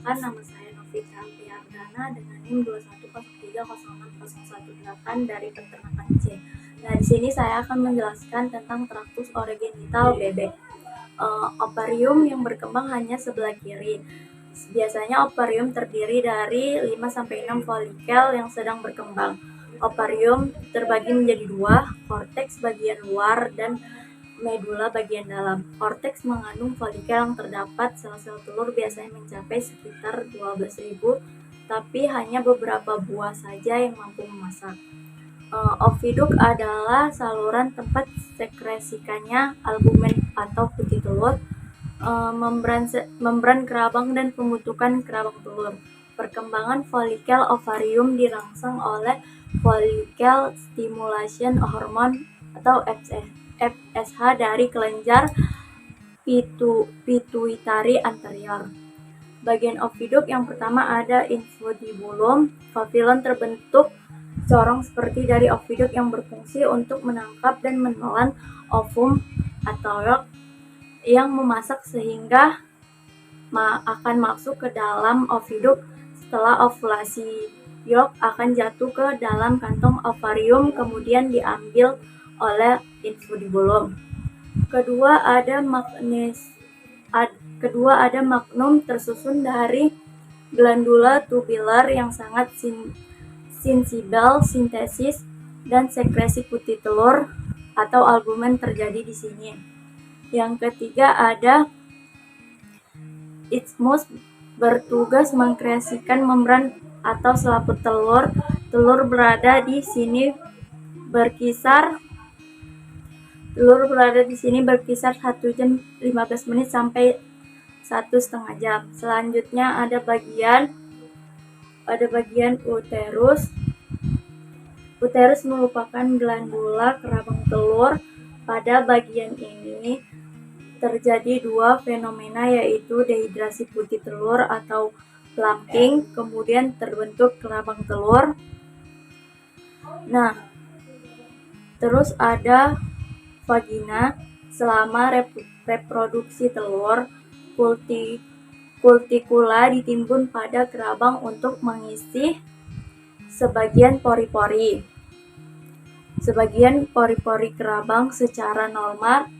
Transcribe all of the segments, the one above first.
Perkenalkan, nama saya Novita Apriardana dengan NIM 210306018 dari Peternakan C. Nah, di sini saya akan menjelaskan tentang traktus orogenital bebek. Ovarium yang berkembang hanya sebelah kiri. Biasanya ovarium terdiri dari 5-6 folikel yang sedang berkembang. Ovarium terbagi menjadi dua, korteks bagian luar dan medula bagian dalam. Korteks mengandung folikel yang terdapat sel-sel telur biasanya mencapai sekitar 12.000, tapi hanya beberapa buah saja yang mampu memasak. Oviduk adalah saluran tempat sekresikannya albumen atau putih telur, membran kerabang dan pembentukan kerabang telur. Perkembangan folikel ovarium dirangsang oleh follicle stimulation hormone atau FSH dari kelenjar pituitari anterior. Bagian oviduk yang pertama ada infundibulum. Papilon terbentuk corong seperti dari oviduk yang berfungsi untuk menangkap dan menelan ovum atau yolk yang memasak sehingga akan masuk ke dalam oviduk. Setelah ovulasi, yolk akan jatuh ke dalam kantong ovarium kemudian diambil oleh infundibulum. Kedua ada magnum tersusun dari glandula tubular yang sangat sensibel sintesis dan sekresi putih telur atau albumen terjadi di sini. Yang ketiga ada isthmus bertugas mengkreasikan membran atau selaput telur. Telur berada di sini berkisar 1 jam 15 menit sampai 1,5 jam. Selanjutnya ada bagian uterus. Uterus merupakan glandula kerabang telur. Pada bagian ini terjadi dua fenomena, yaitu dehidrasi putih telur atau plumping, kemudian terbentuk kerabang telur. Nah, terus ada vagina. Selama reproduksi telur, kultikula ditimbun pada kerabang untuk mengisi sebagian pori-pori kerabang. Secara normal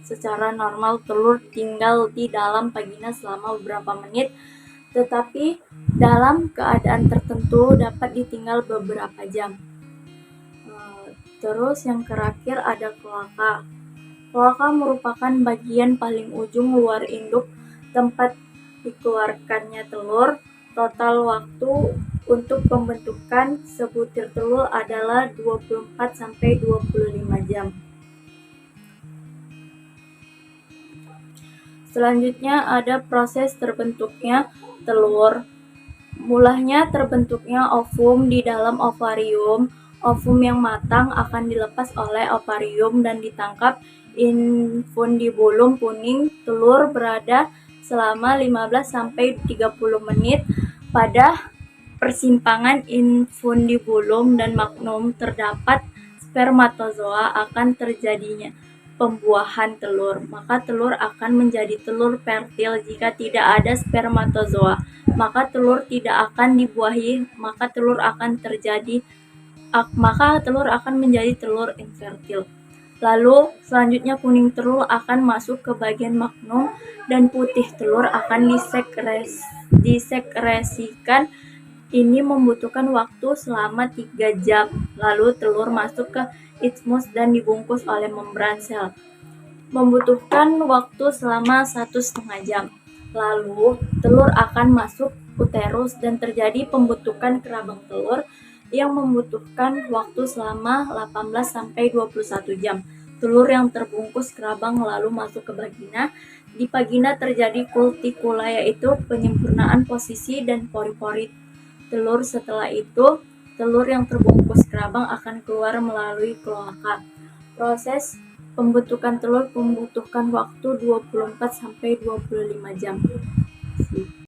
telur tinggal di dalam vagina selama beberapa menit, tetapi dalam keadaan tertentu dapat ditinggal beberapa jam. Terus yang terakhir ada kloaka. Kloaka merupakan bagian paling ujung luar induk tempat dikeluarkannya telur. Total waktu untuk pembentukan sebutir telur adalah 24-25 jam. Selanjutnya ada proses terbentuknya telur. Mulanya terbentuknya ovum di dalam ovarium. Ovum yang matang akan dilepas oleh ovarium dan ditangkap infundibulum kuning. Telur berada selama 15-30 menit. Pada persimpangan infundibulum dan magnum terdapat spermatozoa, akan terjadinya pembuahan telur. Maka telur akan menjadi telur fertil. Jika tidak ada spermatozoa, maka telur tidak akan dibuahi, maka telur akan menjadi telur infertil. Lalu selanjutnya kuning telur akan masuk ke bagian magnum dan putih telur akan disekresikan. Ini membutuhkan waktu selama 3 jam. Lalu telur masuk ke isthmus dan dibungkus oleh membran sel. Membutuhkan waktu selama 1,5 jam. Lalu telur akan masuk uterus dan terjadi pembentukan kerabang telur yang membutuhkan waktu selama 18-21 jam. Telur yang terbungkus kerabang lalu masuk ke vagina. Di vagina terjadi kultikula, yaitu penyempurnaan posisi dan pori-pori telur. Setelah itu, telur yang terbungkus kerabang akan keluar melalui kloaka. Proses pembentukan telur membutuhkan waktu 24-25 jam.